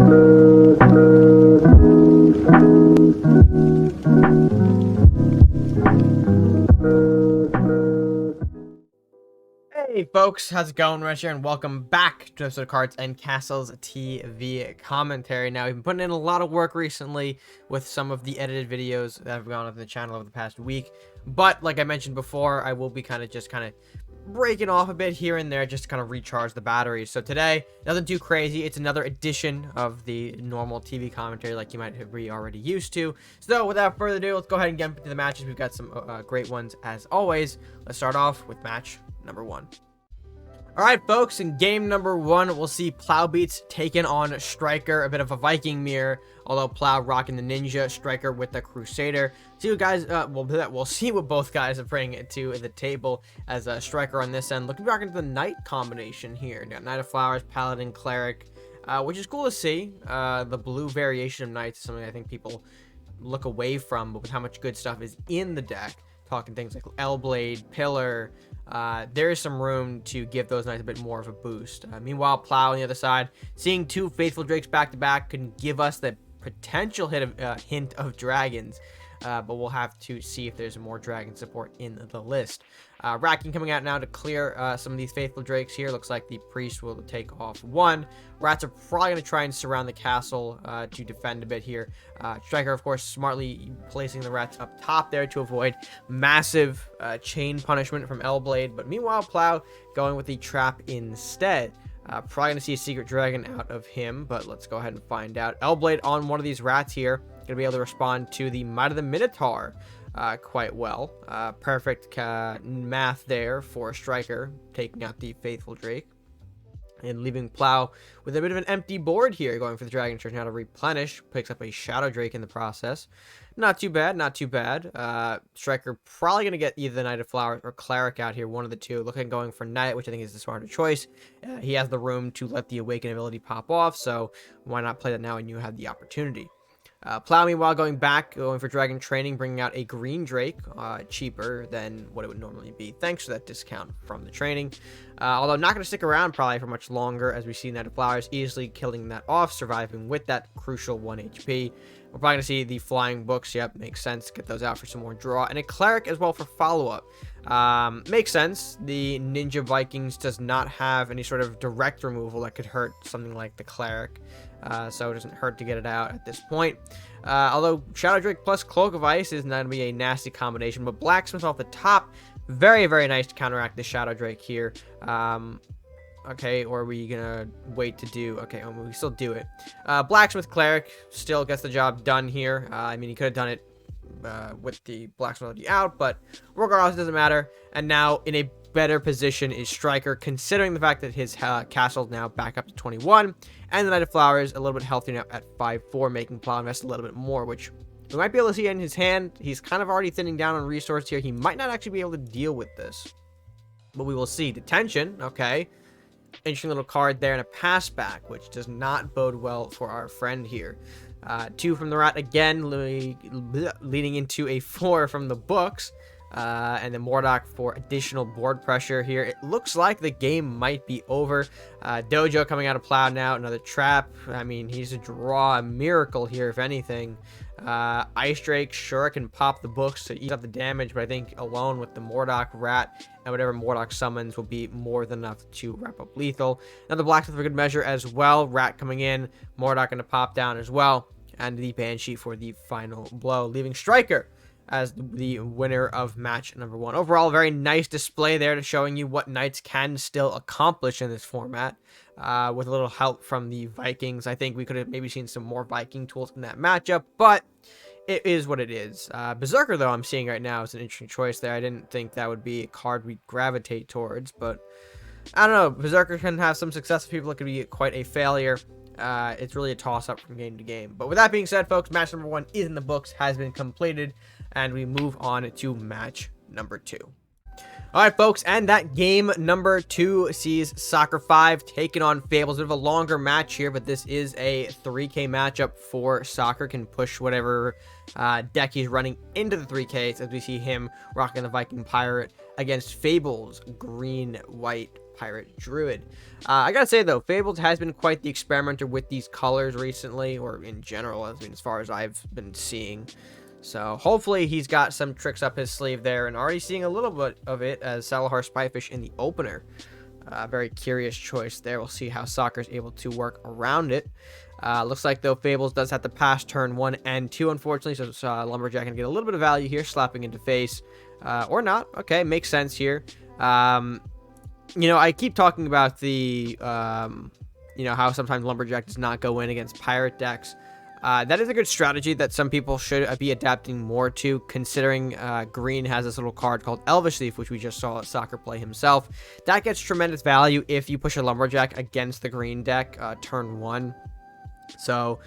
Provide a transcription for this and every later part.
Hey folks, how's it going? Rush here, and welcome back to episode of Cards and Castles TV commentary. Now, we've been putting in a lot of work recently with some of the edited videos that have gone up on the channel over the past week, but like I mentioned before, I will be kind of breaking off a bit here and there just to kind of recharge the batteries. So today, nothing too crazy. It's another edition of the normal TV commentary like you might be already used to. So without further ado, let's go ahead and get into the matches. We've got some great ones as always. Let's start off with match number 1. All right, folks, in game number 1, we'll see Plow beats taking on Striker, a bit of a Viking mirror, although Plow rocking the Ninja, Striker with the Crusader. See what guys, we'll see what both guys are bringing to the table, as Striker on this end looking back into the Knight combination here. Got Knight of Flowers, Paladin, Cleric, which is cool to see. The blue variation of Knights is something I think people look away from, but with how much good stuff is in the deck, talking things like L-Blade, Pillar, there is some room to give those Knights a bit more of a boost. Meanwhile, Plow on the other side, seeing 2 Faithful Drakes back to back could give us the potential hint of dragons, but we'll have to see if there's more dragon support in the list. Racking coming out now to clear some of these Faithful Drakes here. Looks like the Priest will take off 1. Rats are probably going to try and surround the castle to defend a bit here. Striker, of course, smartly placing the Rats up top there to avoid massive chain punishment from L-Blade. But meanwhile, Plow going with the Trap instead. Probably going to see a Secret Dragon out of him, but let's go ahead and find out. L-Blade on one of these Rats here. Going to be able to respond to the Might of the Minotaur quite well. Perfect math there for Striker, taking out the Faithful Drake. And leaving Plow with a bit of an empty board here, going for the Dragon Church now to replenish. Picks up a Shadow Drake in the process. Not too bad, not too bad. Striker probably going to get either the Knight of Flowers or Cleric out here, one of the two. Looking going for Knight, which I think is the smarter choice. He has the room to let the Awaken ability pop off, so why not play that now when you have the opportunity. Plow, meanwhile, going for Dragon Training, bringing out a Green Drake, cheaper than what it would normally be, thanks to that discount from the training. Although not going to stick around probably for much longer, as we see Knight of Flowers easily killing that off, surviving with that crucial 1 HP. We're probably going to see the Flying Books. Yep, makes sense. Get those out for some more draw. And a Cleric as well for follow-up. Makes sense. The Ninja Vikings does not have any sort of direct removal that could hurt something like the Cleric. So it doesn't hurt to get it out at this point. Although Shadow Drake plus Cloak of Ice is not going to be a nasty combination. But Blacksmith off the top, very, very nice to counteract the Shadow Drake here. Okay, or are we gonna wait to do... Okay, we still do it. Blacksmith Cleric still gets the job done here. I mean, he could have done it with the Blacksmith already out, but regardless, it doesn't matter. And now, in a better position is Striker, considering the fact that his castle is now back up to 21, and the Knight of Flowers a little bit healthier now at 5-4, making Plow invest a little bit more, which we might be able to see in his hand. He's kind of already thinning down on resource here. He might not actually be able to deal with this, but we will see. Detention, okay. Interesting little card there and a pass back, which does not bode well for our friend here. 2 from the Rat again, leading into a 4 from the books. And then Mordok for additional board pressure here. It looks like the game might be over. Dojo coming out of Plow now, another Trap. I mean, he's a draw, a miracle here, if anything. Ice Drake sure can pop the books to eat up the damage, but I think alone with the Mordok, Rat, and whatever Mordok summons will be more than enough to wrap up lethal. Now the Blacksmith for good measure as well. Rat coming in, Mordok gonna pop down as well, and the Banshee for the final blow, leaving Striker as the winner of match number 1. Overall, very nice display there to showing you what Knights can still accomplish in this format. With a little help from the Vikings. I think we could have maybe seen some more Viking tools in that matchup, but it is what it is. Berserker, though, I'm seeing right now is an interesting choice there. I didn't think that would be a card we'd gravitate towards, but I don't know. Berserker can have some success. People, it could be quite a failure. It's really a toss-up from game to game. But with that being said, folks, match number 1 is in the books, has been completed, and we move on to match number 2. All right, folks, and that game number 2 sees Soccer 5 taking on Fables. A bit of a longer match here, but this is a 3K matchup for Soccer. Can push whatever deck he's running into the 3Ks, as we see him rocking the Viking Pirate against Fables green-white Pirate Druid. I gotta say though, Fables has been quite the experimenter with these colors recently, or in general, I mean, as far as I've been seeing. So hopefully he's got some tricks up his sleeve there, and already seeing a little bit of it as Salahar Spyfish in the opener. Very curious choice there. We'll see how Soccer's able to work around it. Looks like, though, Fables does have to pass turn 1 and 2, unfortunately, so Lumberjack can get a little bit of value here, slapping into face. Or not. Okay, makes sense here. You know, I keep talking about the, you know, how sometimes Lumberjack does not go in against pirate decks. That is a good strategy that some people should be adapting more to, considering Green has this little card called Elvish Thief, which we just saw Soccer play himself. That gets tremendous value if you push a Lumberjack against the Green deck turn 1. So,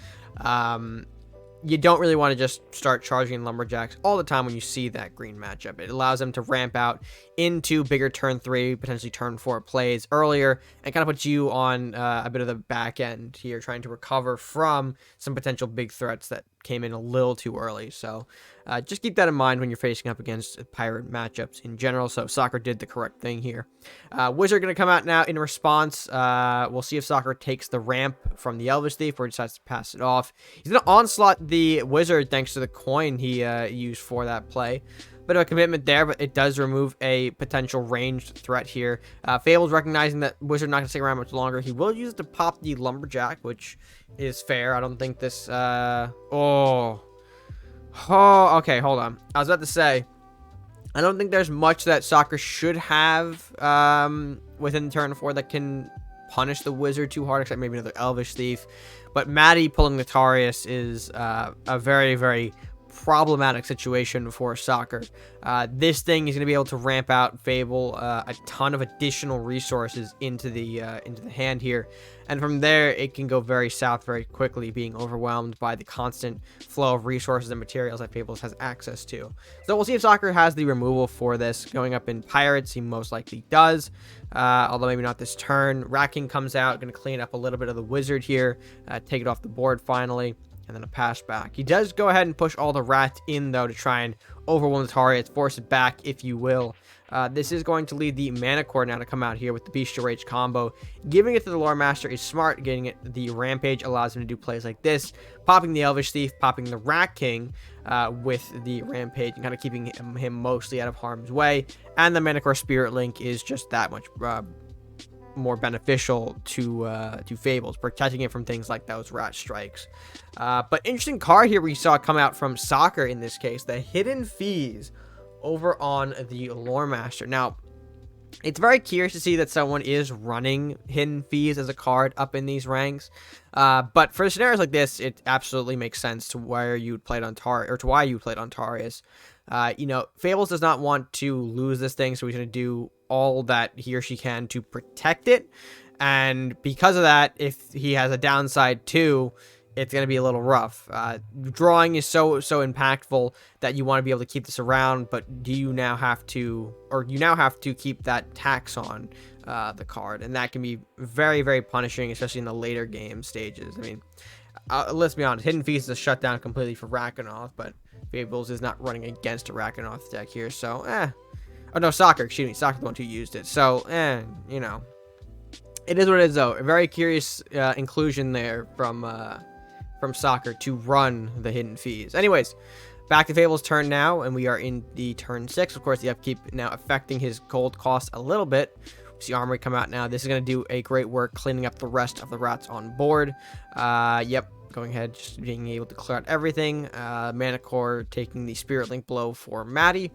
you don't really want to just start charging Lumberjacks all the time when you see that Green matchup. It allows them to ramp out into bigger turn 3, potentially turn 4 plays earlier, and kind of puts you on a bit of the back end here, trying to recover from some potential big threats that came in a little too early. So just keep that in mind when you're facing up against pirate matchups in general. So Soccer did the correct thing here. Wizard going to come out now in response. We'll see if Soccer takes the ramp from the Elvish Thief or decides to pass it off. He's going to onslaught the Wizard thanks to the coin he used for that play. Bit of a commitment there, but it does remove a potential ranged threat here. Fables recognizing that Wizard not going to stick around much longer. He will use it to pop the Lumberjack, which is fair. I don't think this... Oh, okay, hold on. I was about to say, I don't think there's much that Soccer should have within turn 4 that can punish the Wizard too hard, except maybe another Elvish Thief. But Maddie pulling the Tarius is a very, very problematic situation for Soccer. This thing is going to be able to ramp out Fable a ton of additional resources into the hand here, and from there it can go very south very quickly, being overwhelmed by the constant flow of resources and materials that Fables has access to. So we'll see if Soccer has the removal for this. Going up in Pirates, he most likely does, although maybe not this turn. Rat King comes out, going to clean up a little bit of the Wizard here, take it off the board finally. And then a pass back. He does go ahead and push all the rats in, though, to try and overwhelm the targets, force it back, if you will. This is going to lead the Mana Core now to come out here with the Bestial Rage combo. Giving it to the Lore Master is smart. Getting it the Rampage allows him to do plays like this. Popping the Elvish Thief, popping the Rat King with the Rampage, and kind of keeping him mostly out of harm's way. And the Mana Core Spirit Link is just that much more beneficial to Fables, protecting it from things like those rat strikes. But interesting card here we saw come out from Soccer in this case, the Hidden Fees over on the Lore Master. Now, it's very curious to see that someone is running Hidden Fees as a card up in these ranks. But for scenarios like this, it absolutely makes sense to where you would play it on why you played on Tarius. You know, Fables does not want to lose this thing, so he's going to do all that he or she can to protect it. And because of that, if he has a downside too, it's going to be a little rough. Drawing is so impactful that you want to be able to keep this around, but do you now have to, or you now have to keep that tax on the card, and that can be very, very punishing, especially in the later game stages. I mean, let's be honest, Hidden Feast is a shutdown completely for Rakanoth, but Fables is not running against a Rakanoth deck here, so oh no, Soccer, excuse me, Soccer's the one who used it, so you know, it is what it is though. A very curious inclusion there from Soccer to run the Hidden Fees. Anyways, back to Fable's turn now, and we are in the turn 6. Of course, the upkeep now affecting his gold cost a little bit. We see Armory come out now. This is going to do a great work cleaning up the rest of the rats on board. Yep, going ahead, just being able to clear out everything. Mana Core taking the Spirit Link blow for Maddie,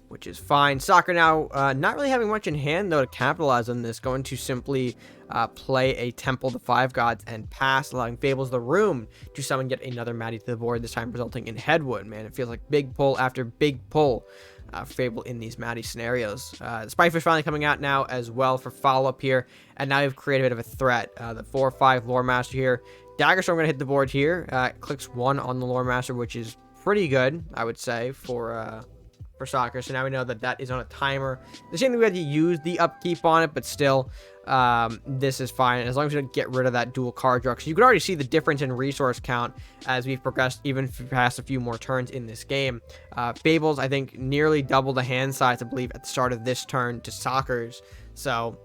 which is fine. Soccer now not really having much in hand, though, to capitalize on this. Going to simply play a Temple to 5 Gods and pass, allowing Fables the room to summon yet another Maddie to the board, this time resulting in Headwood. Man, it feels like big pull after big pull for Fable in these Maddie scenarios. The Spyfish finally coming out now as well for follow-up here, and now we've created a bit of a threat. The 4/5 Lore Master here. Dagger Storm going to hit the board here. Clicks 1 on the Lore Master, which is pretty good, I would say, for Soccer. So now we know that that is on a timer. The same thing, we had to use the upkeep on it, but still, this is fine as long as you don't get rid of that dual card draw, because you can already see the difference in resource count as we've progressed even past a few more turns in this game. Fables, I think, nearly double the hand size, I believe, at the start of this turn to Soccer's. So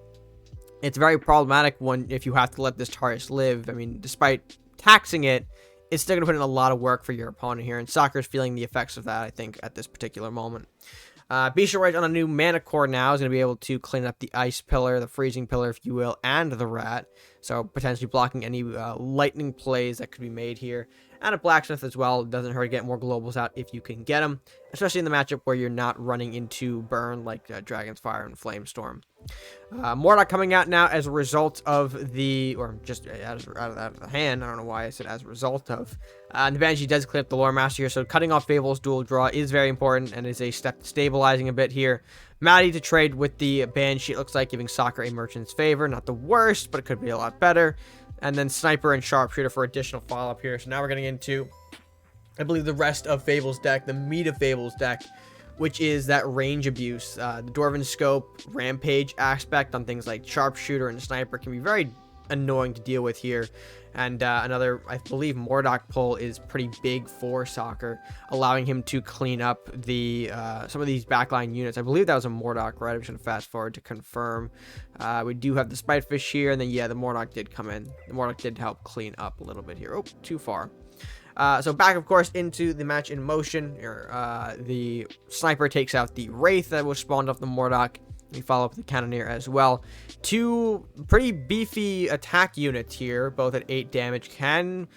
It's very problematic if you have to let this Taurus live. I mean, despite taxing it, it's still going to put in a lot of work for your opponent here, and Soccer's feeling the effects of that, I think, at this particular moment. Bistro Rage on a new mana core now is going to be able to clean up the Ice Pillar, the Freezing Pillar, if you will, and the Rat. So potentially blocking any lightning plays that could be made here. And a Blacksmith as well. It doesn't hurt to get more globals out if you can get them, especially in the matchup where you're not running into burn like Dragon's Fire and Flamestorm. Mordok coming out now as a result of the, or just out of the hand. I don't know why I said as a result of. The Banshee does clear up the RedMaster here, so cutting off Fables dual draw is very important and is a step to stabilizing a bit here. Maddie to trade with the Banshee, it looks like, giving Soccer a Merchant's Favor. Not the worst, but it could be a lot better. And then Sniper and Sharpshooter for additional follow-up here. So now we're getting into, I believe, the rest of Fables deck, the meat of Fables deck, which is that range abuse. The Dwarven Scope, Rampage aspect on things like Sharpshooter and Sniper can be very annoying to deal with here. And another, I believe, Mordok pull is pretty big for Soccer, allowing him to clean up the some of these backline units. I believe that was a Mordok, right? I'm just going to fast forward to confirm. We do have the Spitefish here, and then, yeah, the Mordok did come in. The Mordok did help clean up a little bit here. Oh, too far. So back, of course, into the match in motion. The Sniper takes out the Wraith that was spawned off the Mordok. We follow up with the Cannoneer as well. Two pretty beefy attack units here, both at 8 damage, can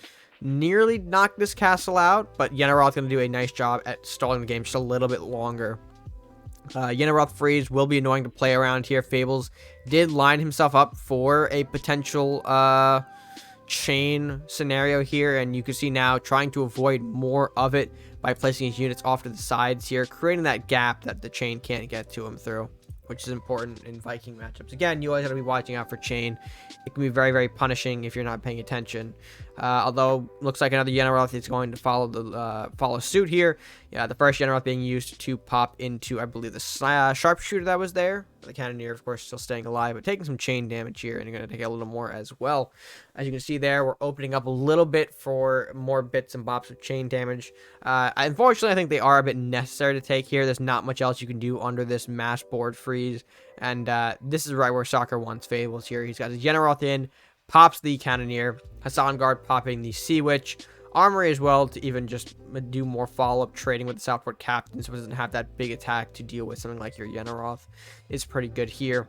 nearly knock this castle out, but Yenneroth's going to do a nice job at stalling the game just a little bit longer. Yenneroth Freeze will be annoying to play around here. Fables did line himself up for a potential chain scenario here, and you can see now trying to avoid more of it by placing his units off to the sides here, creating that gap that the chain can't get to him through, which is important in Viking matchups. Again, you always got to be watching out for chain. It can be very, very punishing if you're not paying attention. Although, looks like another Yenneroth is going to follow suit here. Yeah, the first Yenneroth being used to pop into, I believe, the Sharpshooter that was there. The Cannoneer, of course, still staying alive, but taking some chain damage here, and you're going to take a little more as well. As you can see there, we're opening up a little bit for more bits and bops of chain damage. Unfortunately, I think they are a bit necessary to take here. There's not much else you can do under this mass board freeze, and this is right where Soccer wants Fables here. He's got his Yenneroth in, pops the Cannoneer, Hassan Guard popping the Sea Witch, Armory as well to even just do more follow-up trading with the Southport Captain, so it doesn't have that big attack to deal with. Something like your Yenneroth is pretty good here.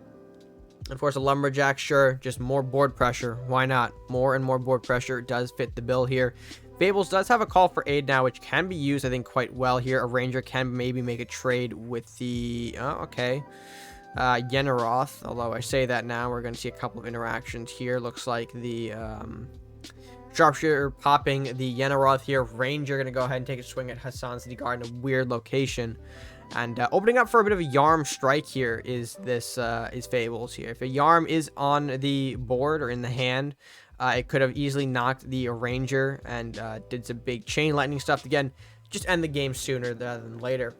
Of course, a Lumberjack, sure, just more board pressure. Why not? More and more board pressure does fit the bill here. Fables does have a call for aid now, which can be used, I think, quite well here. A Ranger can maybe make a trade with the... Yenneroth, although I say that now, we're going to see a couple of interactions here. Looks like the Sharpshooter popping the Yenneroth here. Ranger going to go ahead and take a swing at Hassan City Guard in a weird location. And opening up for a bit of a Yarm strike here is this is Fables here. If a Yarm is on the board or in the hand, it could have easily knocked the Ranger and did some big chain lightning stuff. Again, just end the game sooner rather than later.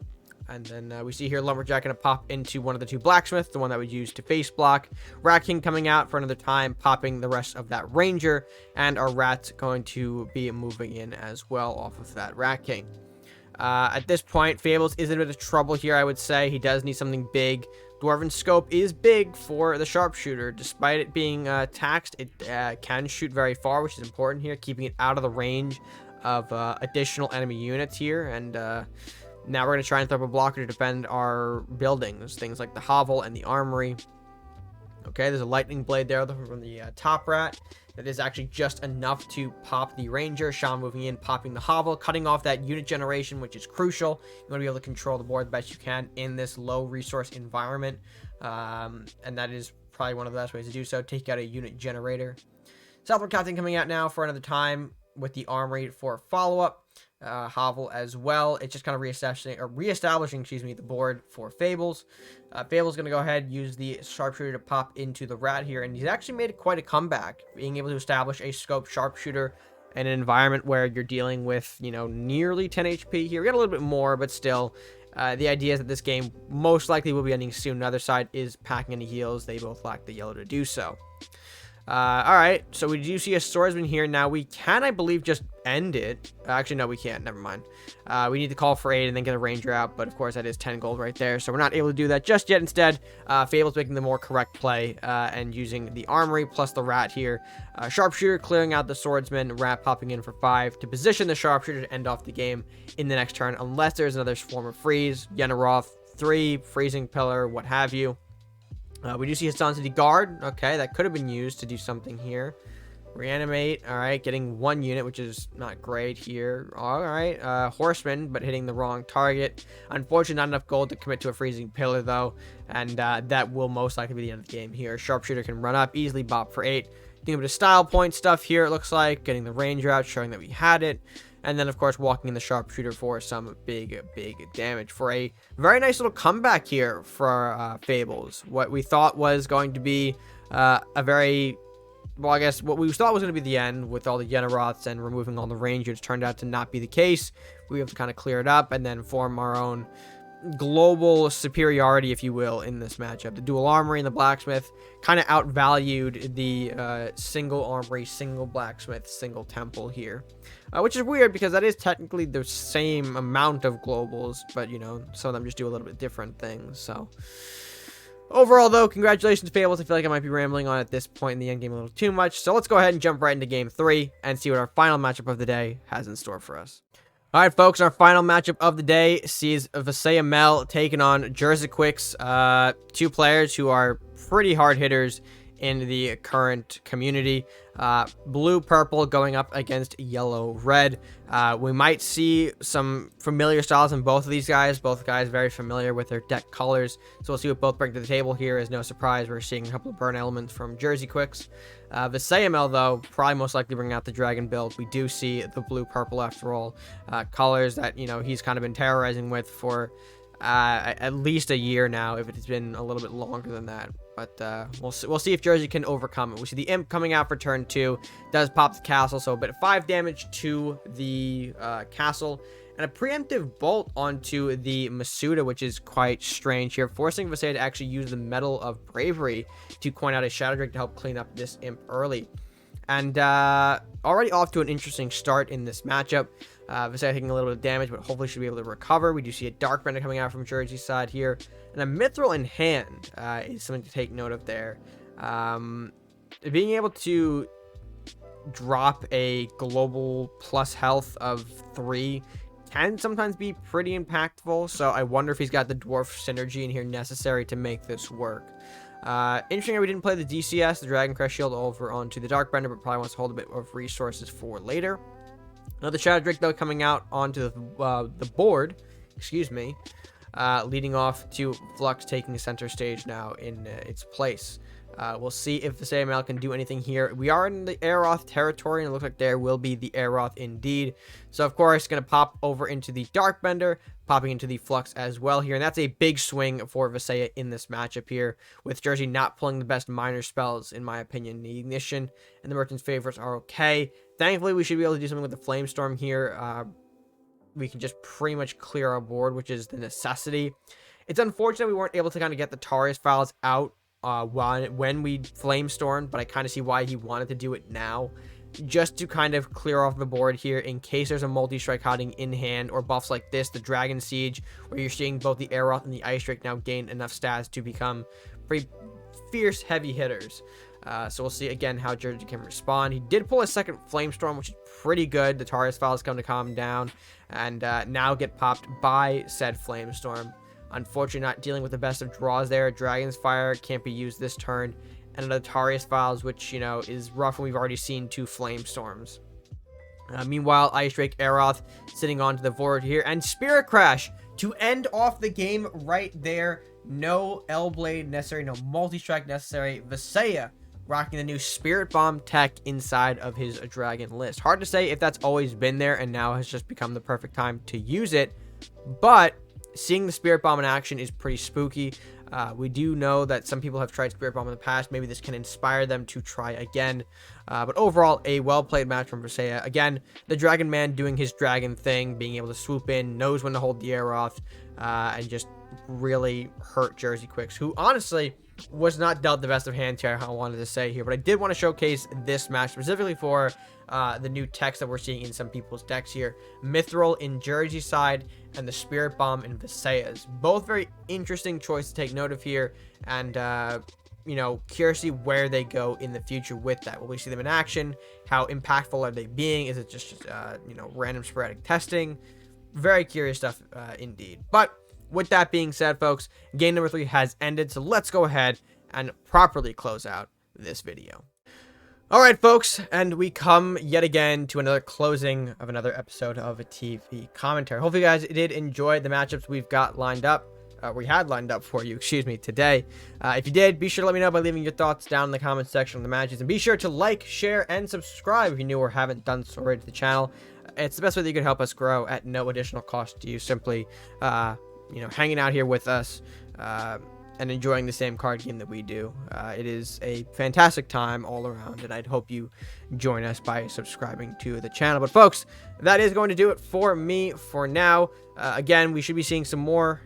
And then we see here Lumberjack going to pop into one of the two Blacksmiths, the one that was used to face block. Rat King coming out for another time, popping the rest of that Ranger. And our Rat's going to be moving in as well off of that Rat King. At this point, Fables is in a bit of trouble here, I would say. He does need something big. Dwarven Scope is big for the Sharpshooter. Despite it being taxed, it can shoot very far, which is important here, keeping it out of the range of additional enemy units here. And now we're going to try and throw up a blocker to defend our buildings, things like the Hovel and the Armory. Okay, there's a Lightning Blade there from the top Rat. That is actually just enough to pop the Ranger. Sean moving in, popping the Hovel, cutting off that unit generation, which is crucial. You want to be able to control the board the best you can in this low resource environment. And that is probably one of the best ways to do so. Take out a unit generator. Southport Captain coming out now for another time with the Armory for follow-up. Hovel as well. It's just kind of reestablishing, the board for Fables. Fables going to go ahead, use the Sharpshooter to pop into the Rat here, and he's actually made quite a comeback, being able to establish a Scope Sharpshooter in an environment where you're dealing with, nearly 10 HP here. We got a little bit more, but still, the idea is that this game most likely will be ending soon. The other side is packing any heals. They both lack the yellow to do so. All right, so we do see a swordsman here. Now we can, I believe, just end it. Actually, no, we can't. Never mind. We need to call for aid and then get a ranger out, but of course that is 10 gold right there, so we're not able to do that just yet. Instead, Fables making the more correct play and using the armory plus the rat here. Sharpshooter clearing out the swordsman, rat popping in for 5 to position the sharpshooter to end off the game in the next turn, unless there's another form of freeze, Yenneroth, 3, freezing pillar, what have you. We do see his on to the guard. Okay, that could have been used to do something here. Reanimate. All right, getting 1 unit, which is not great here. All right, horseman, but hitting the wrong target. Unfortunately, not enough gold to commit to a freezing pillar, though. And that will most likely be the end of the game here. Sharpshooter can run up, easily bop for 8. Doing a bit of style point stuff here, it looks like. Getting the ranger out, showing that we had it. And then, of course, walking in the sharpshooter for some big damage. For a very nice little comeback here for Fables. What we thought was going to be a very... Well, I guess what we thought was going to be the end with all the Yenneroths and removing all the rangers turned out to not be the case. We have to kind of clear it up and then form our own global superiority, if you will, in this matchup. The dual armory and the blacksmith kind of outvalued the single armory, single blacksmith, single temple here, which is weird because that is technically the same amount of globals, but you know, some of them just do a little bit different things. So overall, though, congratulations, Fables. I feel like I might be rambling on at this point in the endgame a little too much, so let's go ahead and jump right into game 3 and see what our final matchup of the day has in store for us. All right, folks, our final matchup of the day sees Vasea Mel taking on jerziquix, 2 players who are pretty hard hitters in the current community. Blue-purple going up against yellow-red. We might see some familiar styles in both of these guys. Both guys very familiar with their deck colors. So we'll see what both bring to the table here. Is no surprise, we're seeing a couple of burn elements from jerziquix. Vasea Mel, though, probably most likely bringing out the dragon build. We do see the blue-purple after all. Colors that, you know, he's kind of been terrorizing with for at least a year now, if it's been a little bit longer than that. But we'll see if Jersey can overcome it. We see the imp coming out for turn 2. Does pop the castle, so a bit of 5 damage to the castle. And a preemptive bolt onto the Masuda, which is quite strange here, forcing Vasea to actually use the Medal of Bravery to coin out a Shadow Drake to help clean up this imp early. And already off to an interesting start in this matchup. Vasea taking a little bit of damage, but hopefully should be able to recover. We do see a Dark Bender coming out from Jersey's side here. And a Mithril in hand is something to take note of there. Being able to drop a global plus health of 3 can sometimes be pretty impactful. So I wonder if he's got the Dwarf synergy in here necessary to make this work. Interesting how we didn't play the DCS, the Dragon Crest Shield, over onto the Dark Bender, but probably wants to hold a bit of resources for later. Another Shadow Drake, though, coming out onto the board, excuse me, leading off to Flux taking center stage now in its place. We'll see if the Vasea Mel can do anything here. We are in the Aeroth territory, and it looks like there will be the Aeroth indeed. So, of course, going to pop over into the Dark Bender, popping into the Flux as well here. And that's a big swing for Vasea in this matchup here, with Jersey not pulling the best minor spells, in my opinion. The Ignition and the Merchant's Favorites are okay. Thankfully, we should be able to do something with the Flamestorm here. We can just pretty much clear our board, which is the necessity. It's unfortunate we weren't able to kind of get the Tarius files out when we Flamestormed, but I kind of see why he wanted to do it now, just to kind of clear off the board here in case there's a multi-strike hiding in hand, or buffs like this, the Dragon Siege, where you're seeing both the Aeroth and the Ice Drake now gain enough stats to become pretty fierce heavy hitters. So we'll see again how Jersey can respond. He did pull a second Flamestorm, which is pretty good. The Tarius files come to calm down, and now get popped by said Flamestorm. Unfortunately, not dealing with the best of draws there. Dragon's Fire can't be used this turn, and another Tarius files, which, you know, is rough when we've already seen 2 Flamestorms. Meanwhile, Ice Drake Aeroth sitting onto the board here, and Spirit Crash to end off the game right there. No L-Blade necessary, no multi-strike necessary. Vasea rocking the new Spirit Bomb tech inside of his dragon list. Hard to say if that's always been there and now has just become the perfect time to use it, but seeing the Spirit Bomb in action is pretty spooky. We do know that some people have tried Spirit Bomb in the past. Maybe this can inspire them to try again. But overall, a well-played match from Vasea. Again, the Dragon Man doing his dragon thing, being able to swoop in, knows when to hold the Aeroth, and just really hurt jerziquix, who honestly was not dealt the best of hands here, I wanted to say here, but I did want to showcase this match specifically for the new text that we're seeing in some people's decks here. Mithril in Jersey side and the Spirit Bomb in Vasea's. Both very interesting choice to take note of here, and you know, curious to see where they go in the future with that. Will we see them in action? How impactful are they being? Is it just you know, random sporadic testing? Very curious stuff indeed. But with that being said, folks, game number 3 has ended, so let's go ahead and properly close out this video. Alright, folks, and we come yet again to another closing of another episode of a TV commentary. Hopefully you guys did enjoy the matchups we've got lined up. We had lined up for you, excuse me, today. If you did, be sure to let me know by leaving your thoughts down in the comments section of the matches. And be sure to like, share, and subscribe if you're new or haven't done so already to the channel. It's the best way that you can help us grow at no additional cost to you. Simply, you know, hanging out here with us and enjoying the same card game that we do. It is a fantastic time all around, and I'd hope you join us by subscribing to the channel. But folks, that is going to do it for me for now. Again, we should be seeing some more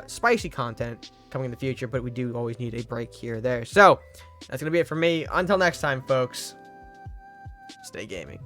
spicy content coming in the future, but we do always need a break here or there. So that's going to be it for me. Until next time, folks, stay gaming.